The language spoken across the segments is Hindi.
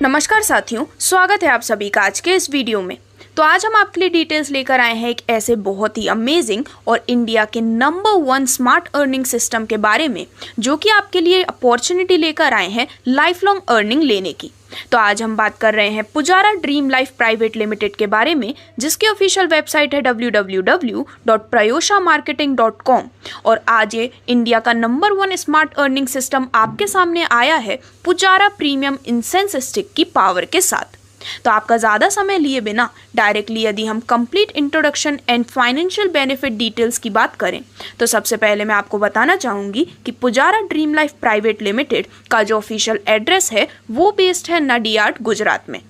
नमस्कार साथियों, स्वागत है आप सभी का आज के इस वीडियो में। तो आज हम आपके लिए डिटेल्स लेकर आए हैं एक ऐसे बहुत ही अमेजिंग और इंडिया के नंबर 1 स्मार्ट अर्निंग सिस्टम के बारे में, जो कि आपके लिए अपॉर्चुनिटी लेकर आए हैं लाइफ लॉन्ग अर्निंग लेने की। तो आज हम बात कर रहे हैं Pujara dream life private limited के बारे में, जिसकी ऑफिशियल वेबसाइट है www.prayoshamarketing.com। और आज ये इंडिया का नंबर 1 स्मार्ट अर्निंग सिस्टम आपके सामने आया है पुजारा प्रीमियम इंसेंस स्टिक की पावर के साथ। तो आपका ज़्यादा समय लिए बिना डायरेक्टली यदि हम complete introduction and financial benefit details की बात करें, तो सबसे पहले मैं आपको बताना चाहूँगी कि Pujara dream life private limited का जो ऑफिशियल एड्रेस है वो बेस्ड है नडियाड, गुजरात में।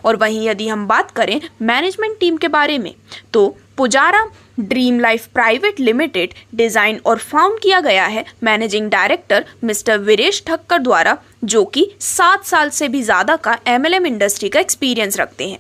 और वहीं यदि हम बात करें मैनेजमेंट टीम के बारे में, तो Pujara dream life private limited design और फाउंड किया गया है managing director mister Viresh Thakkar द्वारा, जो कि 7 साल से भी ज़्यादा का MLM इंडस्ट्री का एक्सपीरियंस रखते हैं।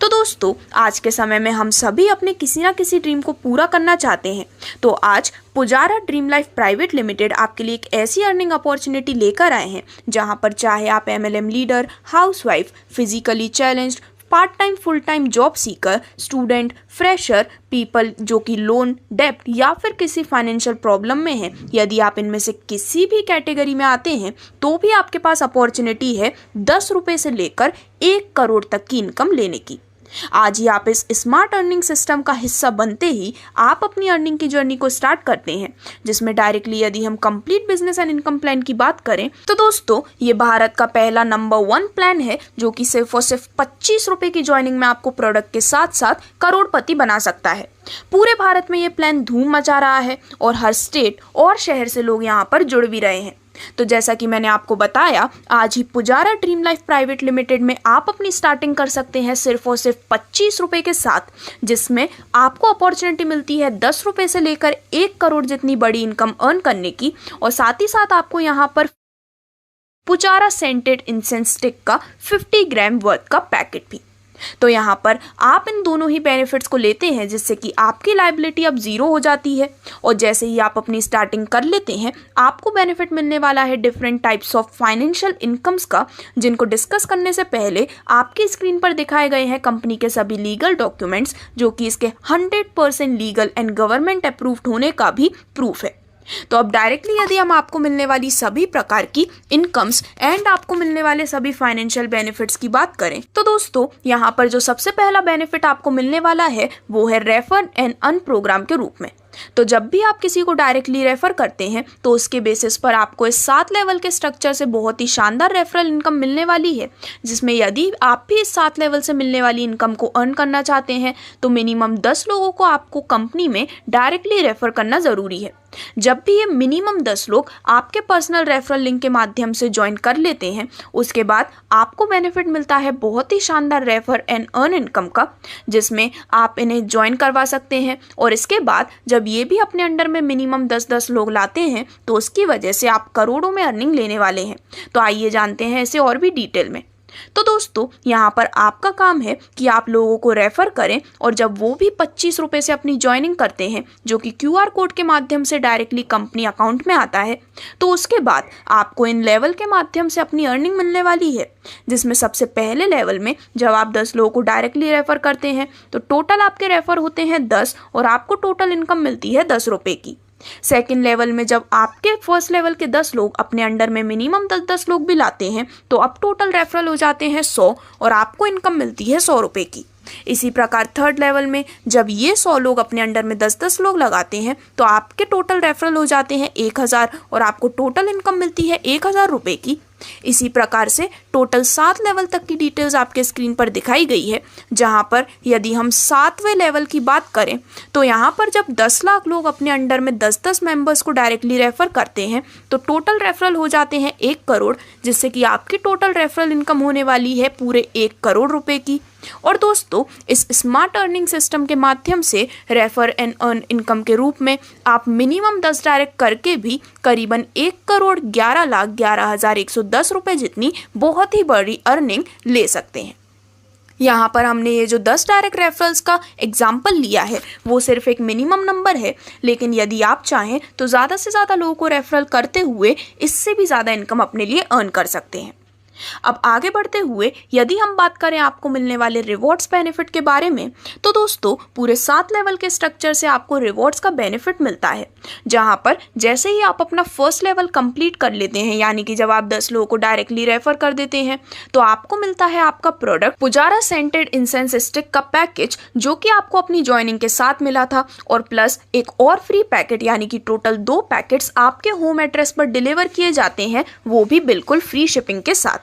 तो दोस्तों, आज के समय में हम सभी अपने किसी ना किसी ड्रीम को पूरा करना चाहते हैं। तो आज Pujara dream life private limited आपके लिए एक ऐसी अर्निंग अपॉर्चुनिटी लेकर आए हैं, जहां पर चाहे आप MLM leader, housewife, physically challenged, part time full time job seeker, student, fresher, people जो कि लोन, डेप्ट या फिर किसी फाइनेंशियल प्रॉब्लम में हैं, यदि आप इनमें से किसी भी कैटेगरी में आते हैं तो भी आपके पास अपॉर्चुनिटी है 10 रुपये से लेकर 1 करोड़ तक की इनकम लेने की। आज ही आप इस स्मार्ट अर्निंग सिस्टम का हिस्सा बनते ही आप अपनी अर्निंग की जर्नी को स्टार्ट करते हैं, जिसमें डायरेक्टली यदि हम complete business and income plan की बात करें, तो दोस्तों ये भारत का पहला नंबर 1 प्लान है, जो कि सिर्फ और सिर्फ 25 रुपए की ज्वाइनिंग में आपको प्रोडक्ट के साथ साथ करोड़पति बना सकता है। पूरे भारत में ये प्लान धूम मचा रहा है और हर स्टेट और शहर से लोग यहाँ पर जुड़ भी रहे हैं। तो जैसा कि मैंने आपको बताया, आज ही Pujara dream life private limited में आप अपनी स्टार्टिंग कर सकते हैं सिर्फ और सिर्फ 25 रुपए के साथ, जिसमें आपको अपॉर्चुनिटी मिलती है 10 रुपए से लेकर 1 करोड़ जितनी बड़ी इनकम अर्न करने की। और साथ ही साथ आपको यहाँ पर पुजारा सेंटेड इंसेंस स्टिक का 50 ग्राम वर्थ का पैकेट भी। तो यहाँ पर आप इन दोनों ही बेनिफिट्स को लेते हैं, जिससे कि आपकी लायबिलिटी अब 0 हो जाती है। और जैसे ही आप अपनी स्टार्टिंग कर लेते हैं, आपको बेनिफिट मिलने वाला है different types of financial incomes का, जिनको डिस्कस करने से पहले आपकी स्क्रीन पर दिखाए गए हैं कंपनी के सभी लीगल डॉक्यूमेंट्स, जो कि इसके 100% लीगल एंड गवर्नमेंट अप्रूव्ड होने का भी प्रूफ है। तो अब डायरेक्टली यदि हम आपको मिलने वाली सभी प्रकार की इनकम्स एंड आपको मिलने वाले सभी फाइनेंशियल बेनिफिट्स की बात करें, तो दोस्तों यहाँ पर जो सबसे पहला बेनिफिट आपको मिलने वाला है वो है रेफर एंड अर्न प्रोग्राम के रूप में। तो जब भी आप किसी को डायरेक्टली रेफर करते हैं, तो उसके बेसिस पर आपको इस 7 लेवल के स्ट्रक्चर से बहुत ही शानदार रेफरल इनकम मिलने वाली है, जिसमें यदि आप भी इस 7 लेवल से मिलने वाली इनकम को अर्न करना चाहते हैं, तो मिनिमम 10 लोगों को आपको कंपनी में डायरेक्टली रेफर करना ज़रूरी है। जब भी ये मिनिमम 10 लोग आपके पर्सनल रेफरल लिंक के माध्यम से ज्वाइन कर लेते हैं, उसके बाद आपको बेनिफिट मिलता है बहुत ही शानदार रेफर एंड अर्न इनकम का, जिसमें आप इन्हें ज्वाइन करवा सकते हैं। और इसके बाद जब ये भी अपने अंडर में मिनिमम 10-10 लोग लाते हैं, तो उसकी वजह से आप करोड़ों में अर्निंग लेने वाले हैं। तो आइए जानते हैं इसे और भी डिटेल में। तो दोस्तों, यहाँ पर आपका काम है कि आप लोगों को रेफर करें, और जब वो भी 25 रुपये से अपनी ज्वाइनिंग करते हैं, जो कि QR कोड के माध्यम से डायरेक्टली कंपनी अकाउंट में आता है, तो उसके बाद आपको इन लेवल के माध्यम से अपनी अर्निंग मिलने वाली है। जिसमें सबसे पहले लेवल में जब आप 10 लोगों को डायरेक्टली रेफर करते हैं, तो टोटल आपके रेफर होते हैं 10 और आपको टोटल इनकम मिलती है 10 रुपये की। सेकेंड लेवल में जब आपके फर्स्ट लेवल के 10 लोग अपने अंडर में मिनिमम 10-10 लोग भी लाते हैं, तो अब टोटल रेफरल हो जाते हैं 100 और आपको इनकम मिलती है 100 रुपये की। इसी प्रकार थर्ड लेवल में जब ये 100 लोग अपने अंडर में 10-10 लोग लगाते हैं, तो आपके टोटल रेफरल हो जाते हैं 1000 और आपको टोटल इनकम मिलती है 1000 रुपये की। इसी प्रकार से टोटल 7 लेवल तक की डिटेल्स आपके स्क्रीन पर दिखाई गई है, जहां पर यदि हम 7वें लेवल की बात करें, तो यहां पर जब 10 लाख लोग अपने अंडर में 10-10 मेंबर्स को डायरेक्टली रेफर करते हैं, तो टोटल रेफरल हो जाते हैं 1 करोड़, जिससे कि आपकी टोटल रेफरल इनकम होने वाली है पूरे 1 करोड़ रुपए की। और दोस्तों, इस स्मार्ट अर्निंग सिस्टम के माध्यम से रेफर एंड अर्न इनकम के रूप में आप मिनिमम 10 डायरेक्ट करके भी करीबन 1,11,11,110 रुपए जितनी बहुत ही बड़ी अर्निंग ले सकते हैं। यहाँ पर हमने ये जो 10 डायरेक्ट रेफरल्स का एग्जाम्पल लिया है, वो सिर्फ एक मिनिमम नंबर है, लेकिन यदि आप चाहें तो ज़्यादा से ज़्यादा लोगों को रेफरल करते हुए इससे भी ज़्यादा इनकम अपने लिए अर्न कर सकते हैं। अब आगे बढ़ते हुए यदि हम बात करें आपको मिलने वाले रिवॉर्ड्स बेनिफिट के बारे में, तो दोस्तों पूरे 7 लेवल के स्ट्रक्चर से आपको रिवॉर्ड्स का बेनिफिट मिलता है, जहां पर जैसे ही आप अपना फर्स्ट लेवल कंप्लीट कर लेते हैं, यानी कि जब आप 10 लोगों को डायरेक्टली रेफर कर देते हैं, तो आपको मिलता है आपका product Pujara scented incense stick का पैकेज, जो कि आपको अपनी ज्वाइनिंग के साथ मिला था, और प्लस एक और फ्री पैकेट, यानी कि टोटल 2 पैकेट्स आपके होम एड्रेस पर डिलीवर किए जाते हैं, वो भी बिल्कुल फ्री शिपिंग के साथ।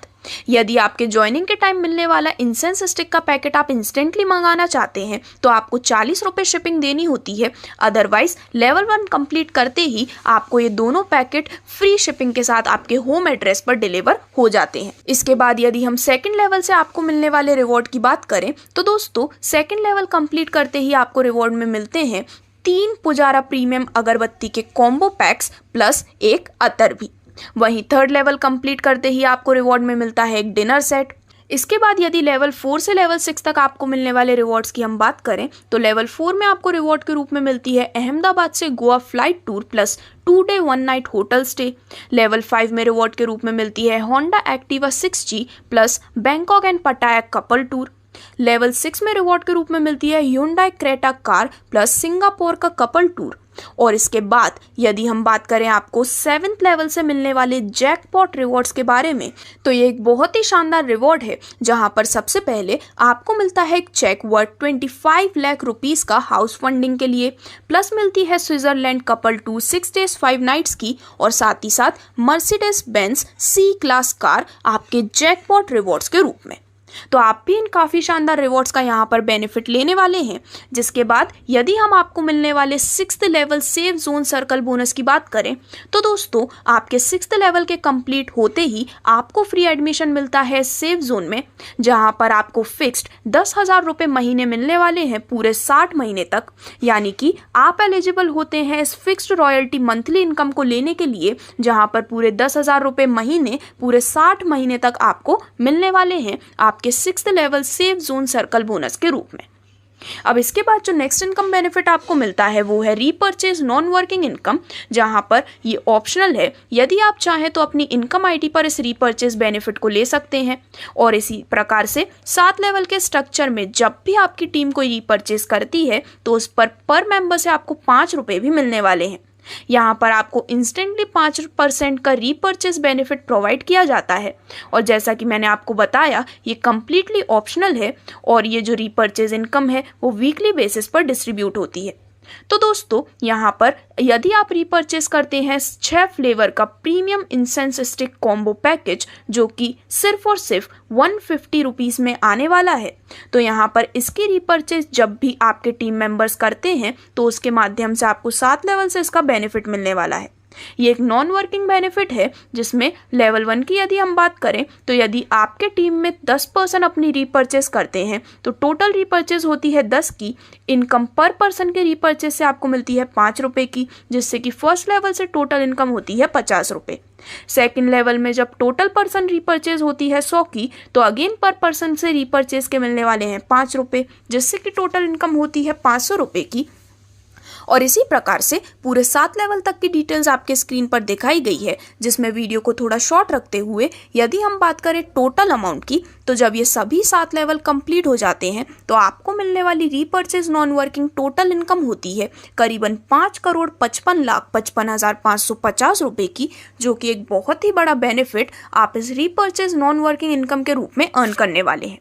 यदि आपके ज्वाइनिंग के टाइम मिलने वाला इंसेंस स्टिक का पैकेट आप इंस्टेंटली मंगाना चाहते हैं, तो आपको 40 रुपये शिपिंग देनी होती है। अदरवाइज लेवल 1 कंप्लीट करते ही आपको ये दोनों पैकेट फ्री शिपिंग के साथ आपके होम एड्रेस पर डिलीवर हो जाते हैं। इसके बाद यदि हम सेकंड लेवल से आपको मिलने वाले रिवॉर्ड की बात करें, तो दोस्तों सेकंड लेवल कंप्लीट करते ही आपको रिवॉर्ड में मिलते हैं 3 पुजारा प्रीमियम अगरबत्ती के कॉम्बो पैक्स प्लस एक अतर भी। वहीं थर्ड लेवल कंप्लीट करते ही आपको रिवॉर्ड में मिलता है एक डिनर सेट। इसके बाद यदि लेवल 4 से लेवल 6 तक आपको मिलने वाले रिवॉर्ड्स की हम बात करें, तो लेवल 4 में आपको रिवॉर्ड के रूप में मिलती है अहमदाबाद से Goa flight tour plus 2 day 1 night hotel stay. Level 5 में रिवॉर्ड के रूप में मिलती है Honda Activa 6G plus Bangkok and पटाया कपल टूर। लेवल 6 में रिवॉर्ड के रूप में मिलती है Hyundai Creta car plus Singapore का कपल टूर। और इसके बाद यदि हम बात करें आपको 7th लेवल से मिलने वाले जैकपॉट रिवॉर्ड्स के बारे में, तो ये एक बहुत ही शानदार रिवॉर्ड है, जहां पर सबसे पहले आपको मिलता है एक चेक वर्थ 25 लाख रुपीस का हाउस फंडिंग के लिए, प्लस मिलती है Switzerland couple tour 6 days 5 nights की, और साथ ही साथ Mercedes Benz C class car आपके जैकपॉट रिवॉर्ड्स के रूप में। तो आप भी इन काफ़ी शानदार रिवॉर्ड्स का यहाँ पर बेनिफिट लेने वाले हैं। जिसके बाद यदि हम आपको मिलने वाले 6th level safe zone circle bonus की बात करें, तो दोस्तों आपके 6th लेवल के कंप्लीट होते ही आपको फ्री एडमिशन मिलता है सेफ जोन में, जहाँ पर आपको फिक्स्ड 10,000 रुपये महीने मिलने वाले हैं पूरे 60 महीने तक। यानी कि आप एलिजिबल होते हैं इस फिक्स्ड रॉयल्टी मंथली इनकम को लेने के लिए, जहाँ पर पूरे 10,000 रुपये महीने पूरे 60 महीने तक आपको मिलने वाले हैं आपके 6th level safe zone circle bonus के रूप में। अब इसके बाद जो नेक्स्ट इनकम बेनिफिट आपको मिलता है वो है रीपर्चेज नॉन वर्किंग इनकम, जहां पर ये ऑप्शनल है। यदि आप चाहें तो अपनी इनकम आईडी पर इस रीपर्चेज बेनिफिट को ले सकते हैं। और इसी प्रकार से 7 लेवल के स्ट्रक्चर में जब भी आपकी टीम कोई रीपर्चेज करती है, तो उस पर मेंबर से आपको 5 रुपये भी मिलने वाले हैं। यहाँ पर आपको इंस्टेंटली 5% का रीपर्चेस बेनिफिट प्रोवाइड किया जाता है। और जैसा कि मैंने आपको बताया, ये कम्प्लीटली ऑप्शनल है, और ये जो रीपर्चेस इनकम है वो वीकली बेसिस पर डिस्ट्रीब्यूट होती है। तो दोस्तों यहाँ पर यदि आप रीपर्चेस करते हैं 6 फ्लेवर का premium incense stick combo package, जो कि सिर्फ और सिर्फ 150 रुपीज़ में आने वाला है, तो यहाँ पर इसकी रीपर्चेस जब भी आपके टीम मेंबर्स करते हैं, तो उसके माध्यम से आपको 7 लेवल से इसका बेनिफिट मिलने वाला है। ये एक नॉन वर्किंग बेनिफिट है, जिसमें लेवल 1 की यदि हम बात करें, तो यदि आपके टीम में 10% अपनी रीपर्चेस करते हैं, तो टोटल रीपर्चेस होती है 10 की। इनकम पर पर्सन के रीपर्चेस से आपको मिलती है 5 रुपये की, जिससे कि फर्स्ट लेवल से टोटल इनकम होती है 50 रुपये। सेकेंड लेवल में जब टोटल पर्सन रीपर्चेज होती है 100 की, तो अगेन पर पर्सन से रीपर्चेज के मिलने वाले हैं 5 रुपये, जिससे कि टोटल इनकम होती है 500 रुपये की। और इसी प्रकार से पूरे 7 लेवल तक की डिटेल्स आपके स्क्रीन पर दिखाई गई है, जिसमें वीडियो को थोड़ा शॉर्ट रखते हुए यदि हम बात करें टोटल अमाउंट की, तो जब ये सभी 7 लेवल कंप्लीट हो जाते हैं, तो आपको मिलने वाली repurchase non working total income होती है करीबन 5,55,55,550 रुपये की, जो कि एक बहुत ही बड़ा बेनिफिट आप इस रीपर्चेज नॉन वर्किंग इनकम के रूप में अर्न करने वाले हैं।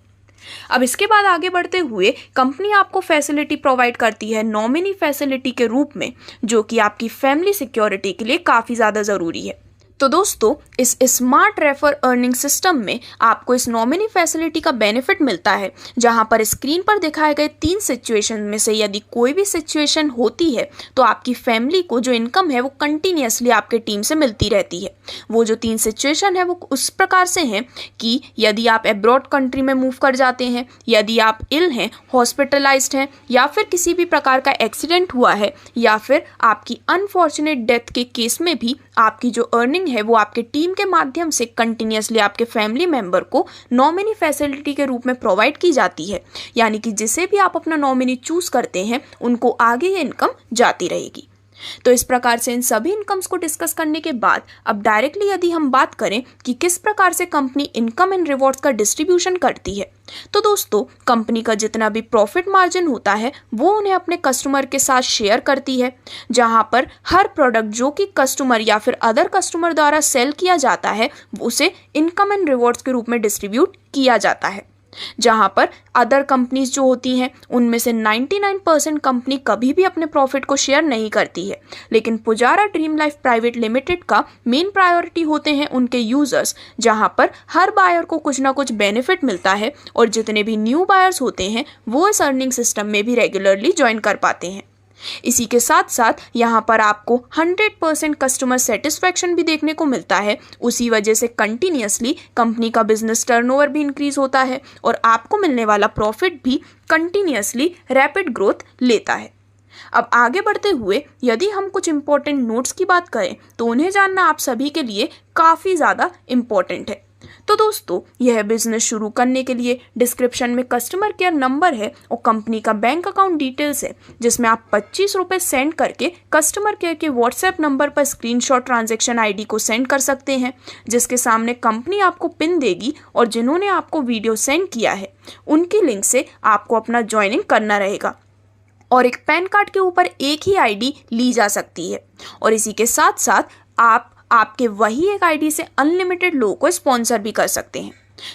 अब इसके बाद आगे बढ़ते हुए कंपनी आपको फैसिलिटी प्रोवाइड करती है नॉमिनी फैसिलिटी के रूप में, जो कि आपकी फैमिली सिक्योरिटी के लिए काफ़ी ज़्यादा ज़रूरी है। तो दोस्तों इस स्मार्ट रेफर अर्निंग सिस्टम में आपको इस नॉमिनी फैसिलिटी का बेनिफिट मिलता है, जहां पर स्क्रीन पर दिखाए गए 3 सिचुएशन में से यदि कोई भी सिचुएशन होती है, तो आपकी फैमिली को जो इनकम है वो कंटिन्यूसली आपके टीम से मिलती रहती है। वो जो 3 सिचुएशन है वो उस प्रकार से हैं कि यदि आप अब्रॉड कंट्री में मूव कर जाते हैं, यदि आप इल हैं, हॉस्पिटलाइज्ड हैं, या फिर किसी भी प्रकार का एक्सीडेंट हुआ है, या फिर आपकी अनफॉर्चुनेट डेथ के केस में भी आपकी जो अर्निंग है वो आपके टीम के माध्यम से कंटिन्यूसली आपके फैमिली मेंबर को नॉमिनी फैसिलिटी के रूप में प्रोवाइड की जाती है। यानी कि जिसे भी आप अपना नॉमिनी चूज करते हैं, उनको आगे ये इनकम जाती रहेगी। तो इस प्रकार से इन सभी इनकम्स को डिस्कस करने के बाद अब डायरेक्टली यदि हम बात करें कि किस प्रकार से कंपनी इनकम एंड रिवॉर्ड्स का डिस्ट्रीब्यूशन करती है, तो दोस्तों कंपनी का जितना भी प्रॉफिट मार्जिन होता है वो उन्हें अपने कस्टमर के साथ शेयर करती है, जहां पर हर प्रोडक्ट जो कि कस्टमर या फिर अदर कस्टमर द्वारा सेल किया जाता है उसे इनकम एंड रिवॉर्ड्स के रूप में डिस्ट्रीब्यूट किया जाता है। जहां पर अदर कंपनीज जो होती हैं उनमें से 99% कंपनी कभी भी अपने प्रॉफिट को शेयर नहीं करती है, लेकिन Pujara dream life private limited का मेन प्रायोरिटी होते हैं उनके यूजर्स, जहां पर हर बायर को कुछ ना कुछ बेनिफिट मिलता है और जितने भी न्यू बायर्स होते हैं वो इस अर्निंग सिस्टम में भी रेगुलरली ज्वाइन कर पाते हैं। इसी के साथ साथ यहाँ पर आपको 100% कस्टमर सेटिस्फैक्शन भी देखने को मिलता है। उसी वजह से कंटिन्यूअसली कंपनी का बिजनेस टर्नओवर भी इंक्रीज होता है और आपको मिलने वाला प्रॉफिट भी कंटिन्यूअसली रैपिड ग्रोथ लेता है। अब आगे बढ़ते हुए यदि हम कुछ इंपॉर्टेंट नोट्स की बात करें तो उन्हें जानना आप सभी के लिए काफ़ी ज़्यादा इम्पोर्टेंट है। तो दोस्तों यह बिजनेस शुरू करने के लिए डिस्क्रिप्शन में कस्टमर केयर नंबर है और कंपनी का बैंक अकाउंट डिटेल्स है, जिसमें आप 25 रुपये सेंड करके कस्टमर केयर के व्हाट्सएप नंबर पर स्क्रीनशॉट ट्रांजैक्शन आईडी को सेंड कर सकते हैं, जिसके सामने कंपनी आपको पिन देगी और जिन्होंने आपको वीडियो सेंड किया है उनकी लिंक से आपको अपना ज्वाइनिंग करना रहेगा और एक पैन कार्ड के ऊपर एक ही आईडी ली जा सकती है। और इसी के साथ साथ आप आपके वही एक आईडी से अनलिमिटेड लोगों को स्पॉन्सर भी कर सकते हैं।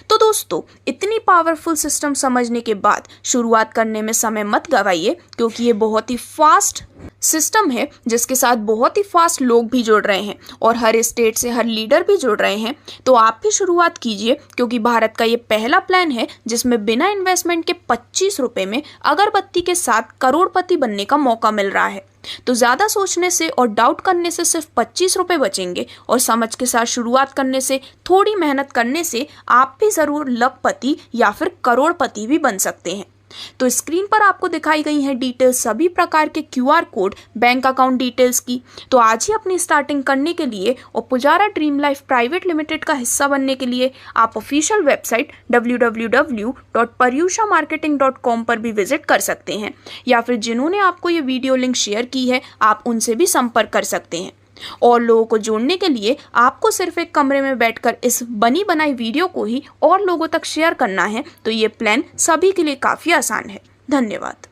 तो दोस्तों इतनी पावरफुल सिस्टम समझने के बाद शुरुआत करने में समय मत गवाइए, क्योंकि ये बहुत ही फास्ट सिस्टम है जिसके साथ बहुत ही फास्ट लोग भी जुड़ रहे हैं और हर स्टेट से हर लीडर भी जुड़ रहे हैं। तो आप भी शुरुआत कीजिए, क्योंकि भारत का ये पहला प्लान है जिसमें बिना इन्वेस्टमेंट के 25 रुपये में अगरबत्ती के साथ करोड़पति बनने का मौका मिल रहा है। तो ज़्यादा सोचने से और डाउट करने से सिर्फ 25 रुपये बचेंगे और समझ के साथ शुरुआत करने से, थोड़ी मेहनत करने से आप भी ज़रूर लखपति या फिर करोड़पति भी बन सकते हैं। तो स्क्रीन पर आपको दिखाई गई हैं डिटेल्स सभी प्रकार के QR code bank account details की। तो आज ही अपनी स्टार्टिंग करने के लिए और Pujara dream life private limited का हिस्सा बनने के लिए आप ऑफिशियल वेबसाइट www.paryushamarketing.com पर भी विजिट कर सकते हैं, या फिर जिन्होंने आपको ये वीडियो लिंक शेयर की है आप उनसे भी संपर्क कर सकते हैं। और लोगों को जोड़ने के लिए आपको सिर्फ एक कमरे में बैठकर इस बनी बनाई वीडियो को ही और लोगों तक शेयर करना है। तो ये प्लान सभी के लिए काफ़ी आसान है। धन्यवाद।